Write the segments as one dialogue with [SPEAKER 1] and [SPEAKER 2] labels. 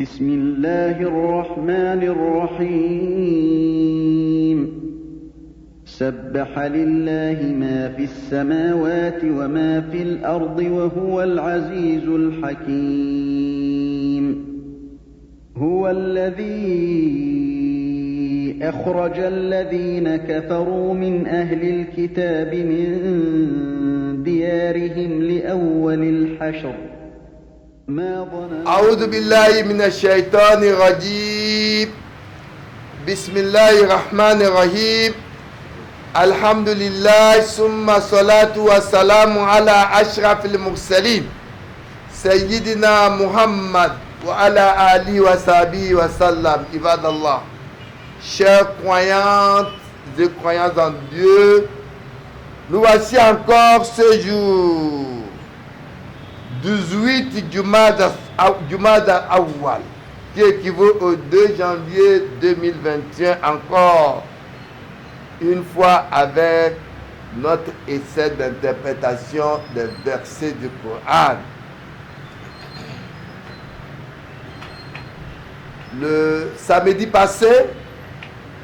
[SPEAKER 1] بسم الله الرحمن الرحيم سبح لله ما في السماوات وما في الأرض وهو العزيز الحكيم هو الذي أخرج الذين كفروا من أهل الكتاب من ديارهم لأول الحشر
[SPEAKER 2] أعوذ بالله من الشيطان الرجيم بسم الله الرحمن الرحيم الحمد لله ثم الصلاة والسلام على أشرف المرسلين سيدنا محمد وعلى آله وصحبه وسلم عباد الله. Chers croyantes et croyants en Dieu, nous voici encore ce jour 18 Jumada Awwal, qui équivaut au 2 janvier 2021, encore une fois avec notre essai d'interprétation des versets du Coran. Le samedi passé,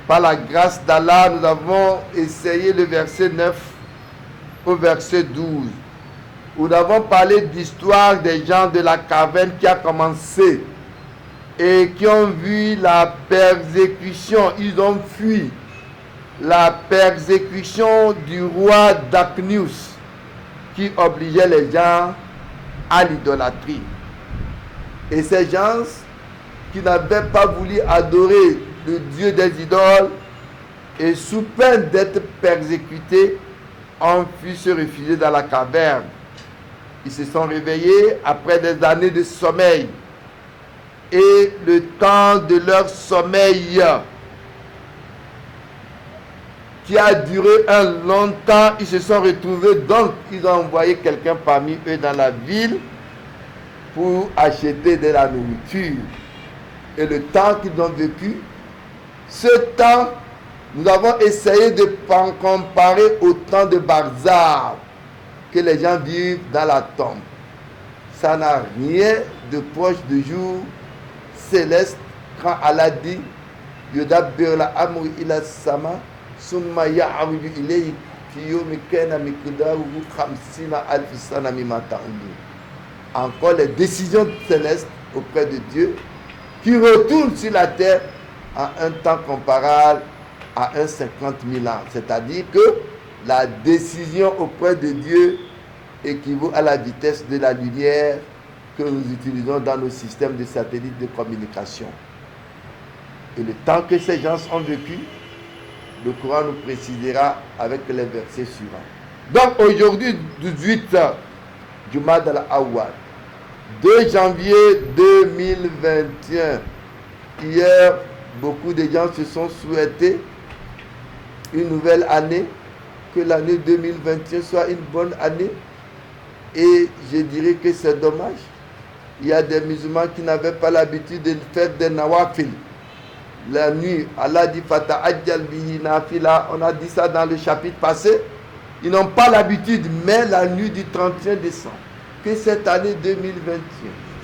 [SPEAKER 2] par la grâce d'Allah, nous avons essayé le verset 9 au verset 12. Nous avons parlé d'histoire des gens de la caverne qui a commencé et qui ont vu la persécution. Ils ont fui la persécution du roi Darknews qui obligeait les gens à l'idolâtrie. Et ces gens qui n'avaient pas voulu adorer le Dieu des idoles et sous peine d'être persécutés ont fui se réfugier dans la caverne. Ils se sont réveillés après des années de sommeil. Et le temps de leur sommeil qui a duré un long temps, ils se sont retrouvés. Donc, ils ont envoyé quelqu'un parmi eux dans la ville pour acheter de la nourriture. Et le temps qu'ils ont vécu, ce temps, nous avons essayé de comparer au temps de Barzakh que les gens vivent dans la tombe. Ça n'a rien de proche du jour céleste quand Allah dit Yudabbir la amri ila sama summa ya'ruju ilayhi fi yawmin kana miqdaruhu 50 alf sana mimma ta'udun. Encore les décisions célestes auprès de Dieu qui retournent sur la terre à un temps comparable à un 50 000 ans. C'est-à-dire que la décision auprès de Dieu équivaut à la vitesse de la lumière que nous utilisons dans nos systèmes de satellites de communication. Et le temps que ces gens ont vécu, le Coran nous précisera avec les versets suivants. Donc aujourd'hui, 18 Jumada al-Awwal, 2 janvier 2021, hier, beaucoup de gens se sont souhaités une nouvelle année, que l'année 2021 soit une bonne année. Et je dirais que c'est dommage. Il y a des musulmans qui n'avaient pas l'habitude de faire des nawafil. La nuit, Allah dit Fata'ajjal bihi nafila. On a dit ça dans le chapitre passé. Ils n'ont pas l'habitude, mais la nuit du 31 décembre, que cette année 2021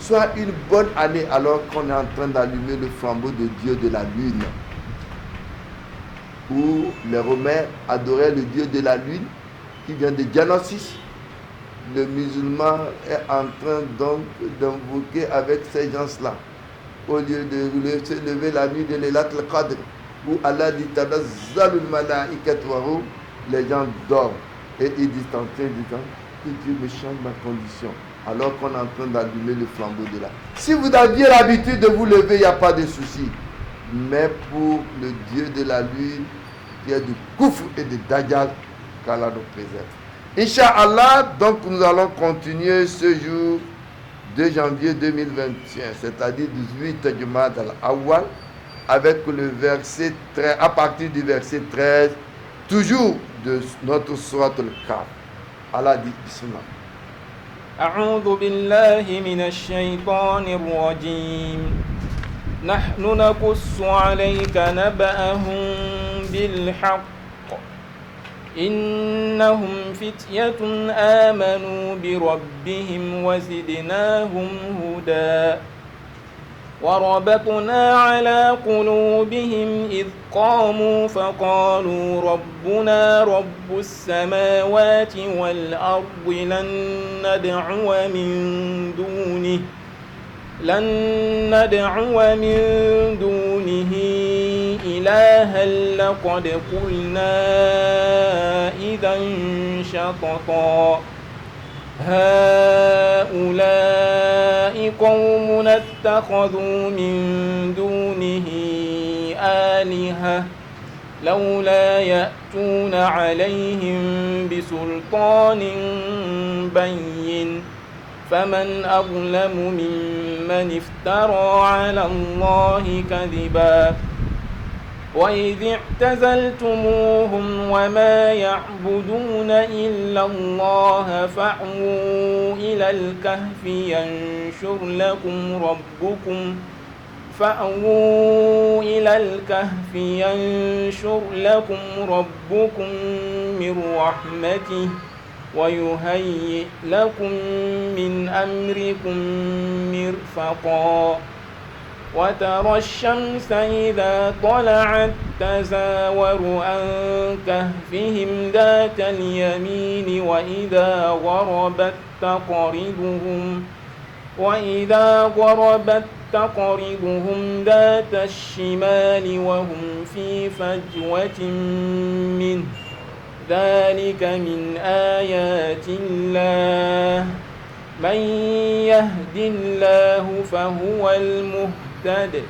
[SPEAKER 2] soit une bonne année alors qu'on est en train d'allumer le flambeau de Dieu de la lune. Où les Romains adoraient le Dieu de la lune qui vient de Dionysos. Le musulman est en train donc d'invoquer avec ces gens-là, au lieu de se lever la nuit de Laylatul Qadr, où Allah dit Tanazzalul malaikatu wa ruh, les gens dorment et ils disent en train disant que Dieu me change ma condition, alors qu'on est en train d'allumer le flambeau de là. Si vous aviez l'habitude de vous lever, il n'y a pas de souci. Mais pour le Dieu de la lune, qui est du Koufr et de Dajjal, qu'Allah nous préserve. Inch'Allah, donc nous allons continuer ce jour 2 janvier 2021, c'est-à-dire 18 Jumada al-Awwal, avec le verset 13, à partir du verset 13, toujours de notre sourate al-Kahf. Allah dit Bismillah.
[SPEAKER 3] أعوذ بالله من الشيطان الرجيم نحن نقص عليك نبأهم بالحق إنهم فتية آمنوا بربهم وزدناهم هدى وربطنا على قلوبهم إذ قاموا فقالوا ربنا رب السماوات والأرض لن ندعو من دونه إلها لقد قلنا إذا شططا هؤلاء قوم اتخذوا من دونه آلهة لولا يأتون عليهم بسلطان بين فمن أظلم ممن افترى على الله كذبا وإذ اعتزلتموهم وما يعبدون إلا الله فأووا إلى الكهف ينشر لكم ربكم من رحمته ويهيئ لكم من أمركم مرفقا وترى الشمس إذا طلعت تزاور عن كهفهم ذات اليمين وإذا غربت تقرضهم ذات الشمال وهم في فجوة منه ذلك من آيات الله من يهد الله فهو المهتد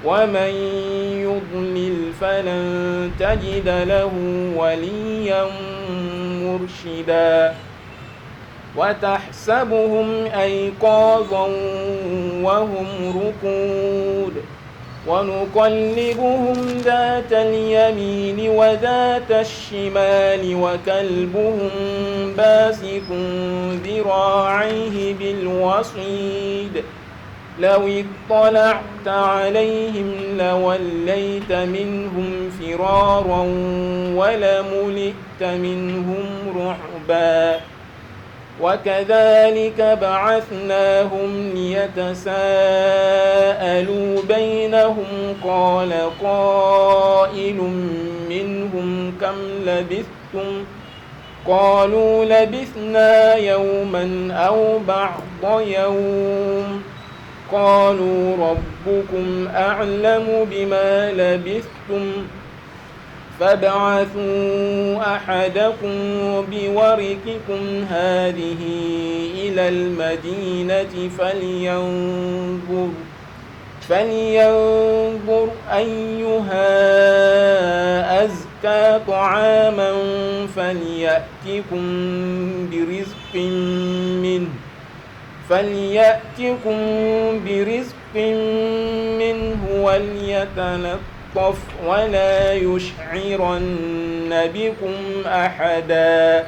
[SPEAKER 3] ومن يضلل فلن تجد له وليا مرشدا وتحسبهم أيقاظا وهم رقود ونقلبهم ذات اليمين وذات الشمال وكلبهم باسط ذراعيه بالوصيد لو اطلعت عليهم لوليت منهم فرارا ولملئت منهم رعبا وكذلك بعثناهم ليتساءلوا بينهم قال قائل منهم كم لبثتم قالوا لبثنا يوما أو بعض يوم قالوا ربكم أعلم بما لبثتم فابعثوا أحدكم بورقكم هذه إلى المدينة فلينظر أيها أزكى طعاما فليأتكم برزق منه وليتلطف ولا يشعرن بكم أحدا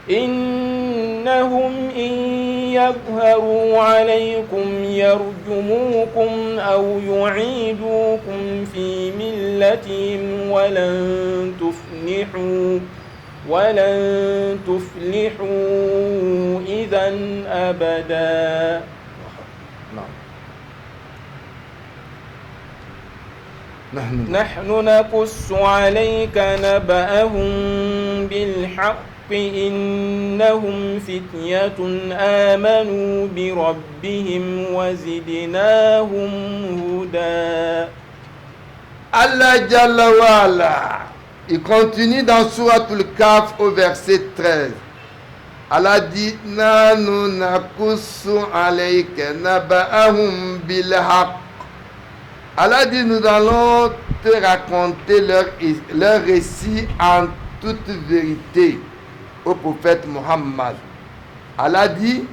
[SPEAKER 3] إنهم إن يظهروا عليكم يرجموكم أو يعيدوكم في ملتهم ولن تفلحوا إذا أبدا. نحن نقص عليك نبأهم بالحق إنهم فتية آمنوا بربهم وزدناهم هدى.
[SPEAKER 2] Allah Jalla wa Ala, il continue dans Souratul Kahf au verset 13. Allah dit Nanu nakussu alayka naba'ahum bil haqq. Allah dit nous allons te raconter leur récit en toute vérité au prophète Muhammad. Allah dit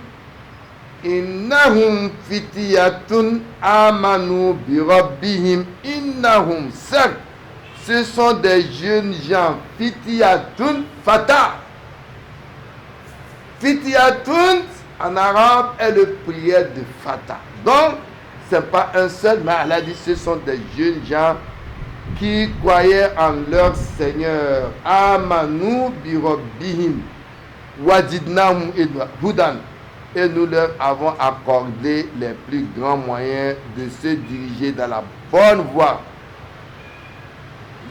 [SPEAKER 2] Innahum fitiyatun amanu bi rabbihim. Innahum, certes, ce sont des jeunes gens. Fitiyatun fata. Fitiyatun en arabe est le prière de fata. Donc, ce n'est pas un seul, mais Allah dit ce sont des jeunes gens qui croyaient en leur Seigneur. Amanu bi rabbihim wazidnahum hudan. et nous leur avons accordé les plus grands moyens de se diriger dans la bonne voie.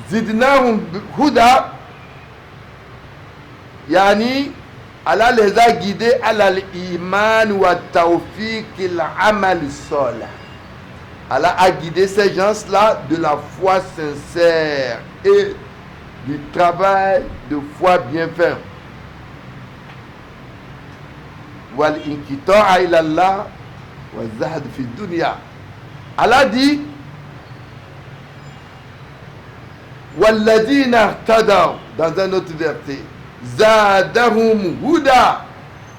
[SPEAKER 2] Zidnahum huda, yani Allah les a guidés à l'iman wa tawfiq al-amal salih. Allah a guidé ces gens-là de la foi sincère et du travail de foi bien fait. Wal inqita'a ila Allah wa zahd fi dunya. Allah dit walladina ihtadaw, dans un autre verset, zadahum huda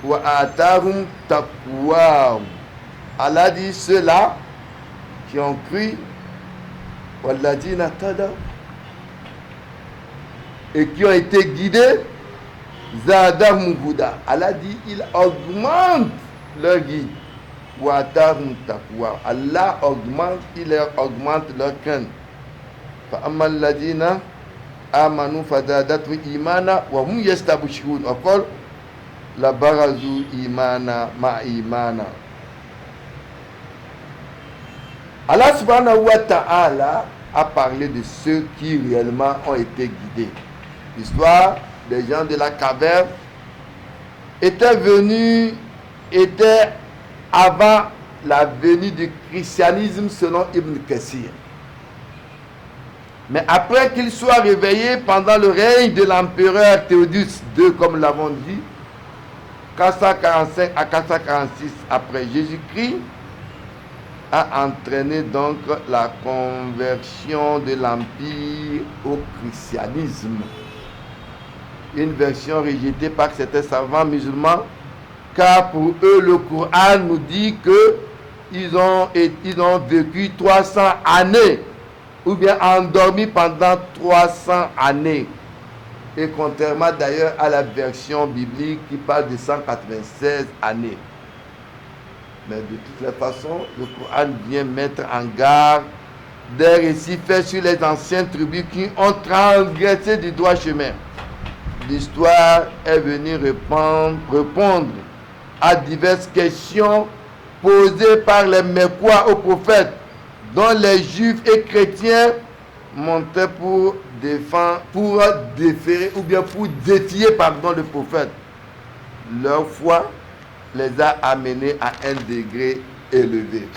[SPEAKER 2] wa atahum taqwa. Allah dit ceux-là qui ont cru, walladina ihtadaw, et qui ont été guidés, zadahum huda. Allah dit il augmente leur guide. Wa atahum taqwa. Allah augmente, il leur augmente leur crainte. فأما الذين آمنوا فزادتهم إيمانا وهم يستبشرون وقال لبرزوا إيمانا مع إيمانا. Allah subhanahu wa ta'ala a parlé de ceux qui réellement ont été guidés. L'histoire des gens de la caverne était avant la venue du christianisme selon Ibn Kathir. Mais après qu'il soit réveillé pendant le règne de l'empereur Théodose II, comme nous l'avons dit, 445 à 446 après Jésus-Christ, a entraîné donc la conversion de l'Empire au christianisme. Une version rejetée par certains savants musulmans, car pour eux le Coran nous dit qu'ils ont vécu 300 années, ou bien endormi pendant 300 années. Et contrairement d'ailleurs à la version biblique qui parle de 196 années. Mais de toutes les façons, le Coran vient mettre en garde des récits faits sur les anciennes tribus qui ont transgressé du droit chemin. L'histoire est venue répondre à diverses questions posées par les Mecquois au prophète, dont les Juifs et chrétiens montaient pour défier le prophète. Leur foi les a amenés à un degré élevé.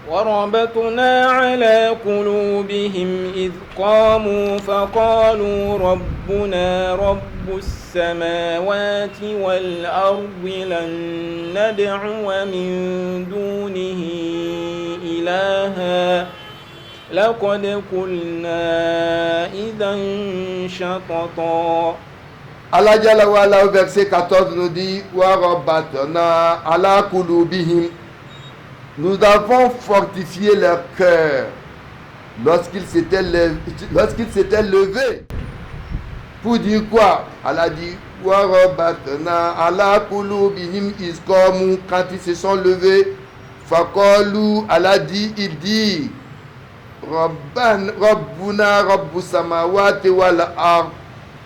[SPEAKER 3] وربطنا على قلوبهم إذ قاموا فقالوا ربنا رب السماوات والأرض لن ندعو من دونه إلها لقد قلنا إذا شططا.
[SPEAKER 2] Allah Jalla wa ala, au verset 14 nous dit وَرَبَّطْنَا عَلَى قُلُوبِهِمْ. Nous avons fortifié leur cœur lorsqu'ils s'étaient levés. Pour dire quoi? Allah dit وَرَبَّطْنَا عَلَى قُلُوبِهِمْ إِذْ قَامُوا. Quand ils se sont levés, فَقَالُوا, Allah dit, il dit Rabbuna Rabbus samawati wal ard.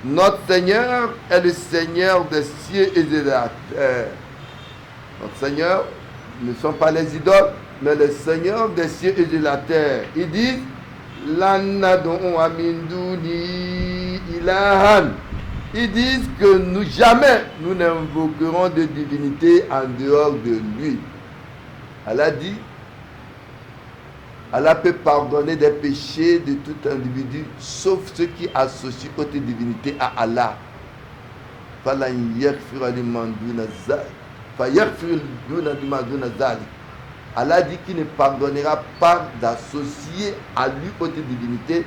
[SPEAKER 2] Notre Seigneur est le Seigneur des cieux et de la terre. Notre Seigneur ne sont pas les idoles, mais le Seigneur des cieux et de la terre. Ils disent ils disent que jamais nous n'invoquerons de divinité en dehors de lui. Allah dit, Allah peut pardonner des péchés de tout individu, sauf ceux qui associent autre divinité à Allah. Allah dit qu'il ne pardonnera pas d'associer à lui autre divinité,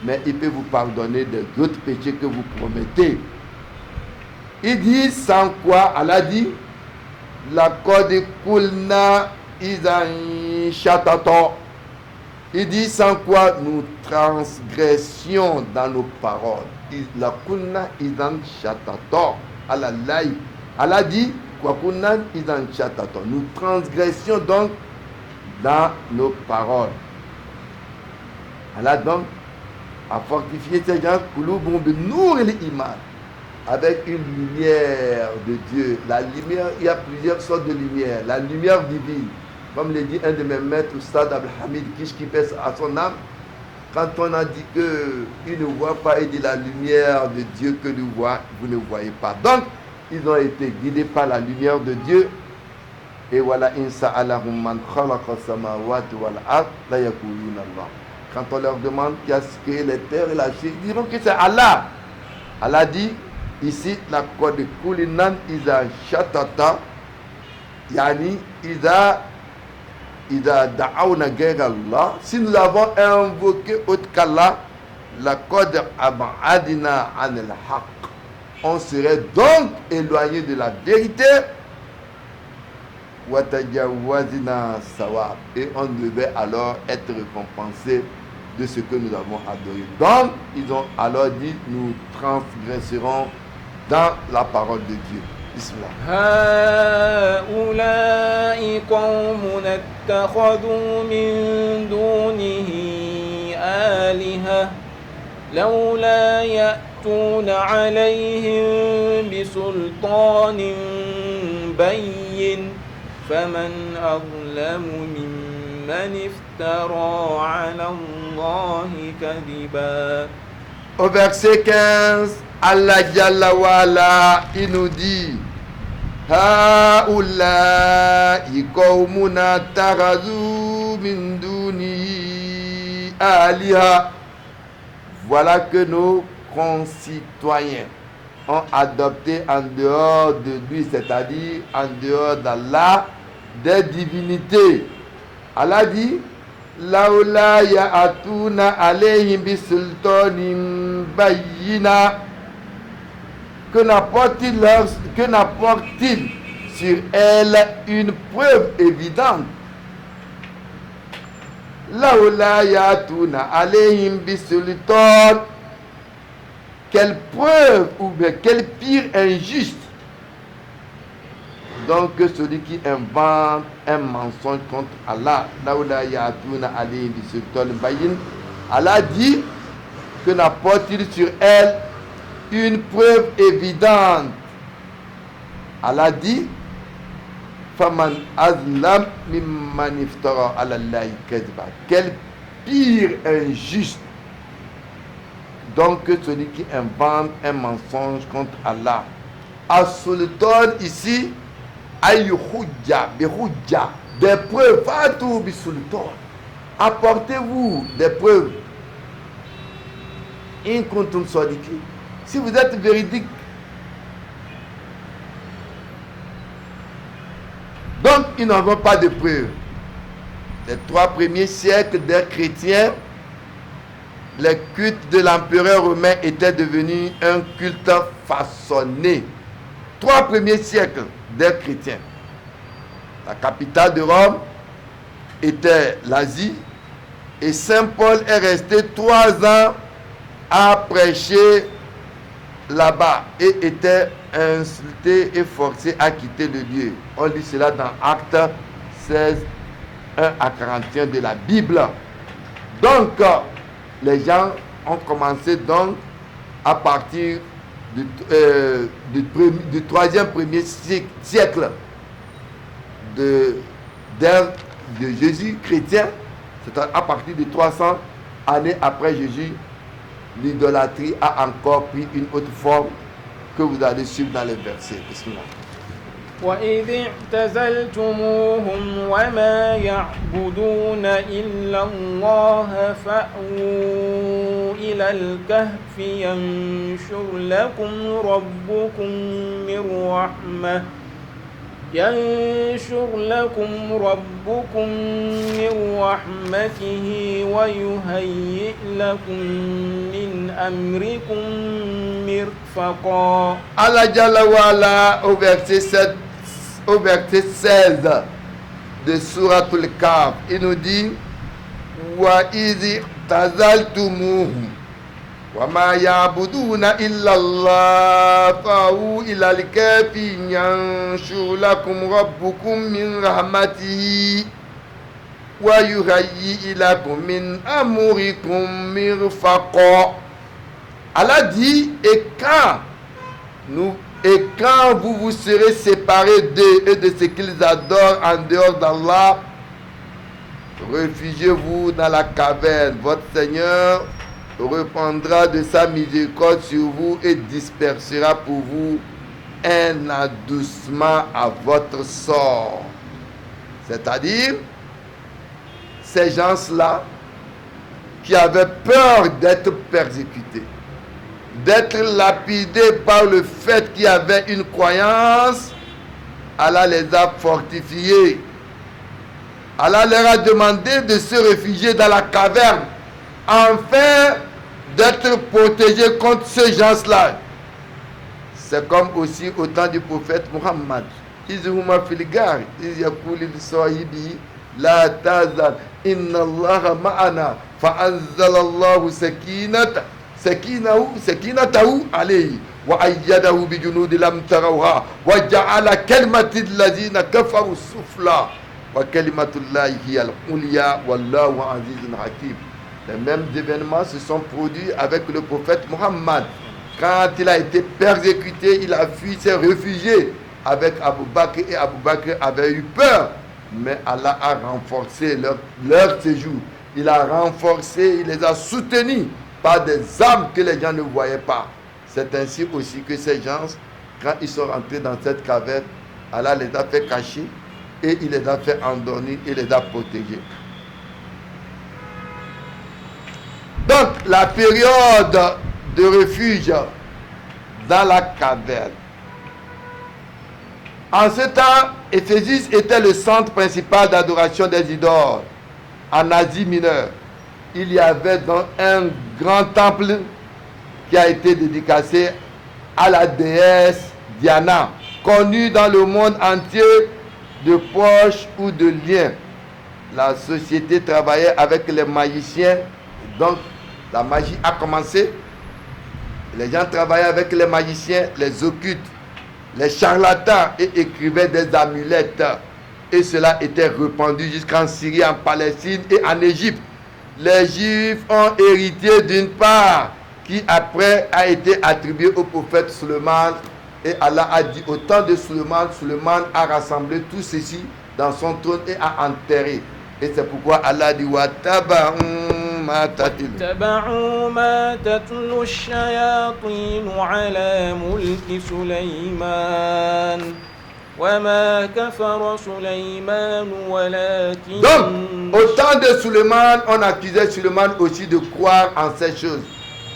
[SPEAKER 2] mais il peut vous pardonner des autres péchés que vous promettez. Il dit sans quoi, Allah dit la code kulna izan shatato. Il dit sans quoi nous transgressions dans nos paroles. La kulna izan shatato. Allah dit quoi kulna izan shatato. Nous transgressions donc dans nos paroles. Allah donc a fortifié ces gens, qulubum bi nour el iman. avec une lumière de Dieu. La lumière, il y a plusieurs sortes de lumière. La lumière divine, comme l'a dit un de mes maîtres, Oustad Abdelhamid Kish, qui pèse à son âme, quand on a dit qu'il ne voit pas, il dit la lumière de Dieu que nous voyons, vous ne voyez pas. Donc, ils ont été guidés par la lumière de Dieu. Et voilà, insa alahum man khalaqa samawati wal ard la yaquluna Allah. Quand on leur demande qui a créé les terres et la chair, ils diront que c'est Allah. Allah dit ici la code kulinan iza shatata, yani iza da'awna ghayra Allah. Si nous avons invoqué autre qu'Allah, la code abadina anil haqq, on serait donc éloigné de la vérité. Watajawazina sawab, et on devait alors être récompensé de ce que nous avons adoré. Donc, ils ont alors dit, nous transgresserons dans la parole de Dieu. Bismillah.
[SPEAKER 3] هؤلاء قوم اتخذوا من دونه آلهة لولا يأتون عليهم بسلطان بين فمن أظلم ممن افترى على الله كذبا.
[SPEAKER 2] Au verset 15, Allah Jalla wa Ala, il nous dit Haula'i qawmuna tarazu min duni aliha. Voilà que nos concitoyens ont adopté en dehors de lui, c'est-à-dire en dehors d'Allah, des divinités. Allah dit Laula ya'atuna alayhim bisultanin bayyina. Que n'apporte-t-il sur elle une preuve évidente? Laula ya'atuna alayhim bisultan. Quelle preuve ou bien quel pire injuste donc que celui qui invente un mensonge contre Allah. Allah dit que n'apporte-t-il sur elle une preuve évidente? Allah dit Faman azlam mimman iftara ala Allahi kadhiba. Quel pire injuste donc que celui qui invente un mensonge contre Allah. As-sultan ici, ayyuhujja, bihujja, des preuves, fatu bisultan. Apportez-vous des preuves. In kuntum sadiqin. Si vous êtes véridique. Donc, ils n'ont pas de preuves. Les 3 premiers siècles des chrétiens, le culte de l'empereur romain était devenu un culte façonné. 3 premiers siècles des chrétiens. La capitale de Rome était l'Asie et Saint Paul est resté 3 ans à prêcher là-bas et était insulté et forcé à quitter le lieu. On lit cela dans Actes 16, 1 à 41 de la Bible. Donc, les gens ont commencé donc à partir du 3e premier siècle de Jésus chrétien, c'est à partir de 300 années après Jésus, l'idolâtrie a encore pris une autre forme que vous allez suivre dans les versets.
[SPEAKER 3] وإذ اعتزلتموهم وما يعبدون إلا الله فأووا إلى الكهف ينشر لكم ربكم من رحمته ويهيئ لكم من أمركم مرفقا.
[SPEAKER 2] Allah Jalla wa Ala au verset 16 de Suratul Kahf, il nous dit wa idh tazaltumuhum wa ma ya'buduna illa Allah fa'u ila al-kahfi yanshur lakum rabbukum min rahmatihi wa yuhayyi lakum min amrikum mirfaqa. Allah dit, et quand Et quand vous vous serez séparés d'eux et de ce qu'ils adorent en dehors d'Allah, réfugiez-vous dans la caverne. Votre Seigneur reprendra de sa miséricorde sur vous et dispersera pour vous un adoucement à votre sort. C'est-à-dire, ces gens-là qui avaient peur d'être persécutés, d'être lapidés par le fait qu'ils avaient une croyance, Allah les a fortifiés. Allah leur a demandé de se réfugier dans la caverne afin d'être protégés contre ces gens-là. C'est comme aussi au temps du prophète Muhammad. Izhuma fil gar, iz yaqulu li sahibi la tazal inna Allah ma'ana fa anzala Allah sakinatahu alayhi wa ayyadahu bi junudi lam tarawha wa ja'ala kalimatil ladina kafaru sufla wa kalimatullahi hiya al-ulya wallahu azizun hakim. Les mêmes événements se sont produits avec le prophète Muhammad. Quand il a été persécuté, il a fui, s'est réfugié avec Abu Bakr et Abu Bakr avait eu peur. Mais Allah a renforcé leur séjour. Il a renforcé, il les a soutenus par des armes que les gens ne voyaient pas. C'est ainsi aussi que ces gens, quand ils sont rentrés dans cette caverne, Allah les a fait cacher et il les a fait endormir et les a protégés. Donc, la période de refuge dans la caverne. En ce temps, Éphésus était le centre principal d'adoration des idoles en Asie mineure. Il y avait donc un grand temple qui a été dédicacé à la déesse Diana, connue dans le monde entier de proches ou de liens. La société travaillait avec les magiciens, donc la magie a commencé. Les gens travaillaient avec les magiciens, les occultes, les charlatans et écrivaient des amulettes. Et cela était répandu jusqu'en Syrie, en Palestine et en Égypte. Les Juifs ont hérité d'une part qui après a été attribuée au prophète Suleiman. Et Allah a dit au temps de Suleiman, Suleiman a rassemblé tout ceci dans son trône et a enterré. Et c'est pourquoi Allah dit
[SPEAKER 3] اتبعوا ما تتلو الشياطين على ملك سليمان وما كفر سليمان ولكن.
[SPEAKER 2] Donc, au temps de Suleiman, on accusait Suleiman aussi de croire en ces choses.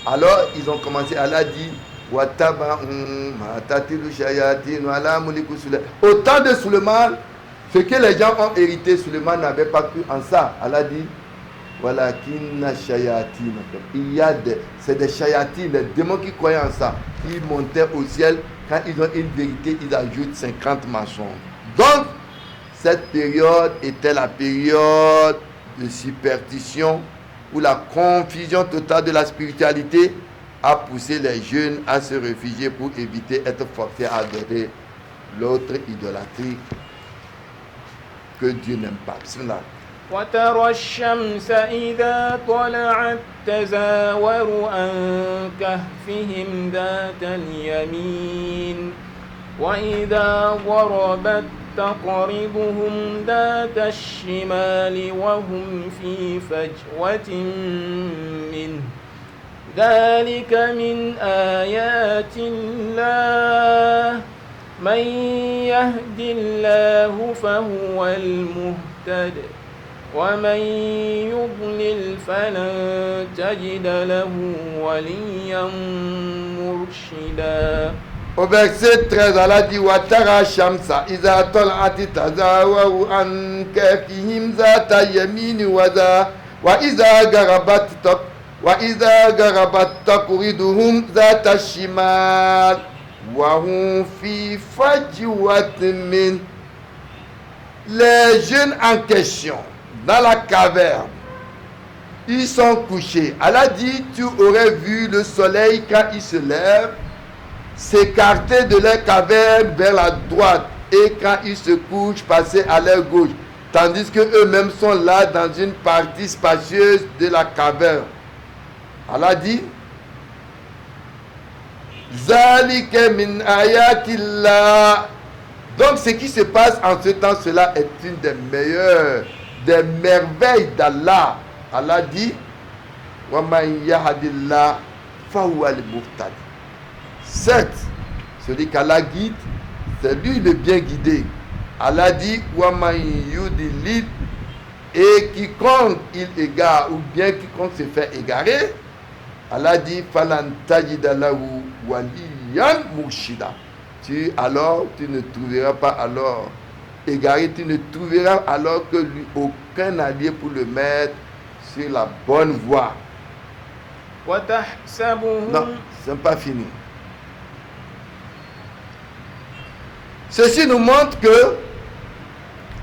[SPEAKER 2] Alors, ils ont commencé, Allah dit au temps de Suleiman, ce que les gens ont hérité, Suleiman n'avait pas cru en ça. Allah dit voilà, il y a c'est des shayatines, des démons qui croyaient en ça. Ils montaient au ciel, quand ils ont une vérité, ils ajoutent 50 mensonges. Donc, cette période était la période de superstition où la confusion totale de la spiritualité a poussé les jeunes à se réfugier pour éviter d'être forcés à adorer l'autre idolâtrie que Dieu n'aime pas. Bismillah.
[SPEAKER 3] وترى الشمس إذا طلعت تزاور عن كهفهم ذات اليمين وإذا غربت تقرضهم ذات الشمال وهم في فجوة منه ذلك من آيات الله من يهد الله فهو المهتد ومن يضلل فلن تجد له وليا مرشدا.
[SPEAKER 2] Au verset 13, Allah dit Watara Shamsa, Iza Tol'ati Tazawaru an Kafihim Zata Yamini Waza, Wa Iza Garabat Takuriduhum Zata Shimal, Wa hum fi Fajwatin. Les jeunes en question, dans la caverne, ils sont couchés. Allah dit, tu aurais vu le soleil quand il se lève, s'écarter de leur caverne vers la droite et quand ils se couchent, passer à leur gauche. Tandis que eux-mêmes sont là dans une partie spacieuse de la caverne. Allah dit, Zalika min ayatillah. Donc ce qui se passe en ce temps, cela est une des meilleures, des merveilles d'Allah. Allah dit, wa man yahdillah fa huwa al-muhtadi. Certes, celui qu'Allah guide, c'est lui le bien guidé. Allah dit, wa man yudlil, et quiconque il égare ou bien quiconque se fait égarer, Allah dit, falan tajida lahu waliyan murshida. Tu ne trouveras pas alors égaré, tu ne trouveras alors que lui aucun allié pour le mettre sur la bonne voie. Non, ce n'est pas fini. Ceci nous montre que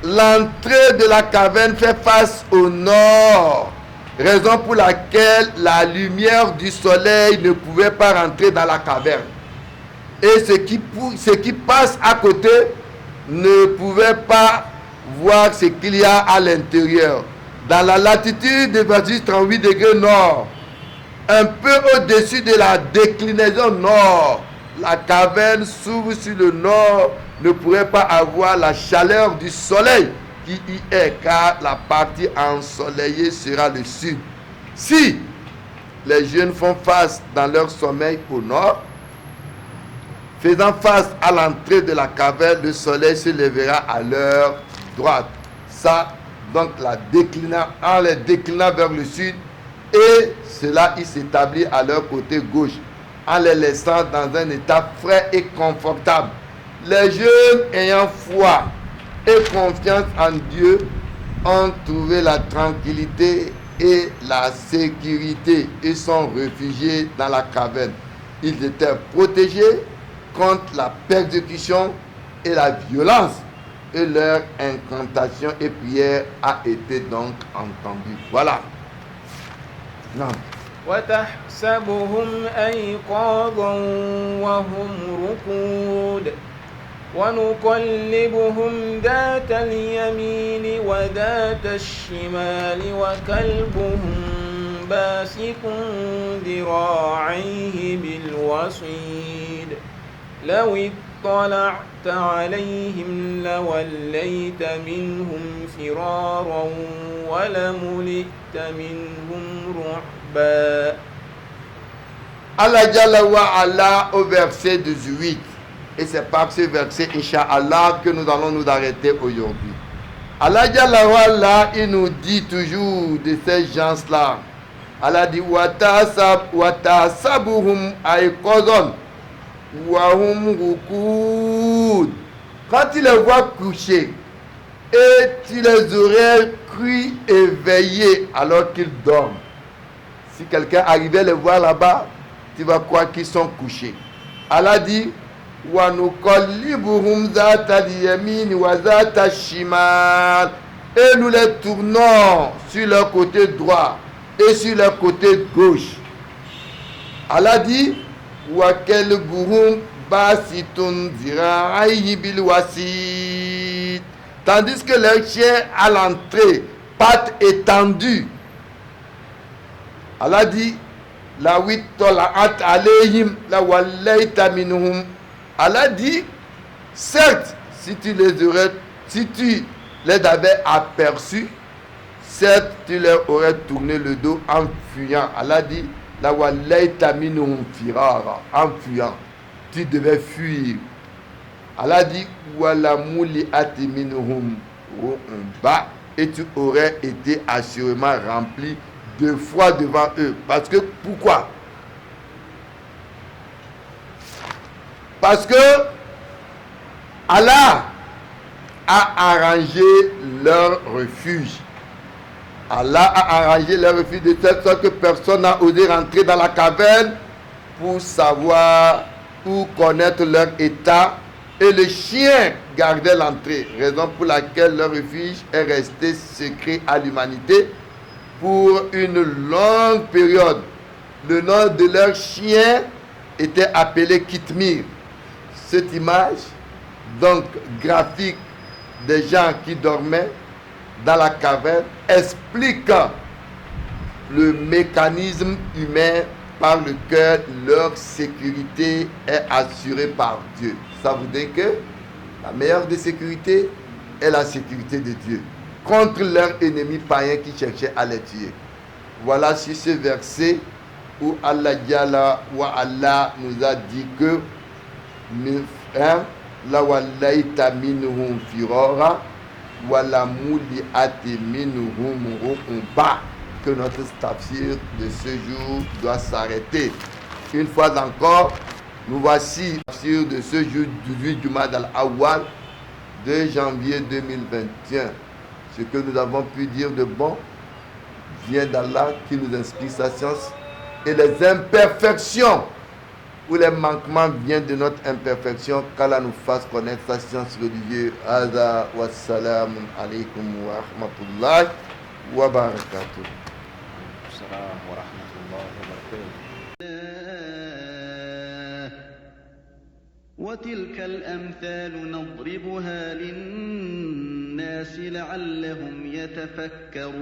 [SPEAKER 2] l'entrée de la caverne fait face au nord, raison pour laquelle la lumière du soleil ne pouvait pas rentrer dans la caverne. Et ceux qui passent à côté ne pouvaient pas voir ce qu'il y a à l'intérieur. Dans la latitude de 38 degrés nord, un peu au-dessus de la déclinaison nord, la caverne s'ouvre sur le nord, ne pourrait pas avoir la chaleur du soleil qui y est, car la partie ensoleillée sera le sud. Si les jeunes font face dans leur sommeil au nord, faisant face à l'entrée de la caverne, le soleil se lèvera à leur droite. Ça, donc, en les déclinant vers le sud, et cela, il s'établit à leur côté gauche, en les laissant dans un état frais et confortable. Les jeunes ayant foi et confiance en Dieu ont trouvé la tranquillité et la sécurité et sont réfugiés dans la caverne. Ils étaient protégés contre la persécution et la violence, et leur incantation et prière a été donc entendue. Voilà. Non.
[SPEAKER 3] وتحسبهم أيقاظا وهم رقود ونقلبهم ذات اليمين وذات الشمال وكلبهم باسط ذراعيه بالوصيد لو اطلعت عليهم لوليت منهم فرارا ولملئت منهم رعبا.
[SPEAKER 2] Allah Jalla wa Ala au verset 18. Et c'est par ce verset, Inch'Allah, que nous allons nous arrêter aujourd'hui. Allah Jalla wa Ala, il nous dit toujours de ces gens-là. Allah dit, Watasabuhum aykozon. Quand tu les vois couchés et tu les aurais cru éveillés alors qu'ils dorment, si quelqu'un arrivait les voir là-bas, tu vas croire qu'ils sont couchés. Allah dit, et nous les tournons sur leur côté droit et sur leur côté gauche. Allah dit, tandis que leur chien à l'entrée, pattes étendues. Allah dit, Allah dit, certes, si tu les avais aperçus, certes, tu leur aurais tourné le dos en fuyant. Allah dit, en fuyant, tu devais fuir. Allah dit, et tu aurais été assurément rempli de foi devant eux. Parce que, pourquoi? Parce que Allah a arrangé leur refuge. Allah a arrangé leur refuge de telle sorte que personne n'a osé rentrer dans la caverne pour savoir ou connaître leur état. Et le chien gardait l'entrée, raison pour laquelle leur refuge est resté secret à l'humanité pour une longue période. Le nom de leur chien était appelé Kitmir. Cette image, donc graphique des gens qui dormaient dans la caverne, explique le mécanisme humain par lequel leur sécurité est assurée par Dieu. Ça veut dire que la meilleure des sécurités est la sécurité de Dieu contre leurs ennemis païens qui cherchaient à les tuer. Voilà sur ce verset où Allah nous a dit que la wallaita minhum firara wa la muliati minhum ruqba, que notre tafsir de ce jour doit s'arrêter. Une fois encore, nous voici sur de ce jour 18 Jumad al-Awwal de janvier 2021. Ce que nous avons pu dire de bon vient d'Allah qui nous inspire sa science, et les imperfections ou les manquements viennent de notre imperfection, qu'Allah nous fasse connaître sa science religieuse. Ada wa salamun alaykum wa rahmatullahi wa barakatuh.
[SPEAKER 3] Salam wa rahmatullahi wa barakatuh.
[SPEAKER 1] وتلك الأمثال نضربها للناس لعلهم يتفكرون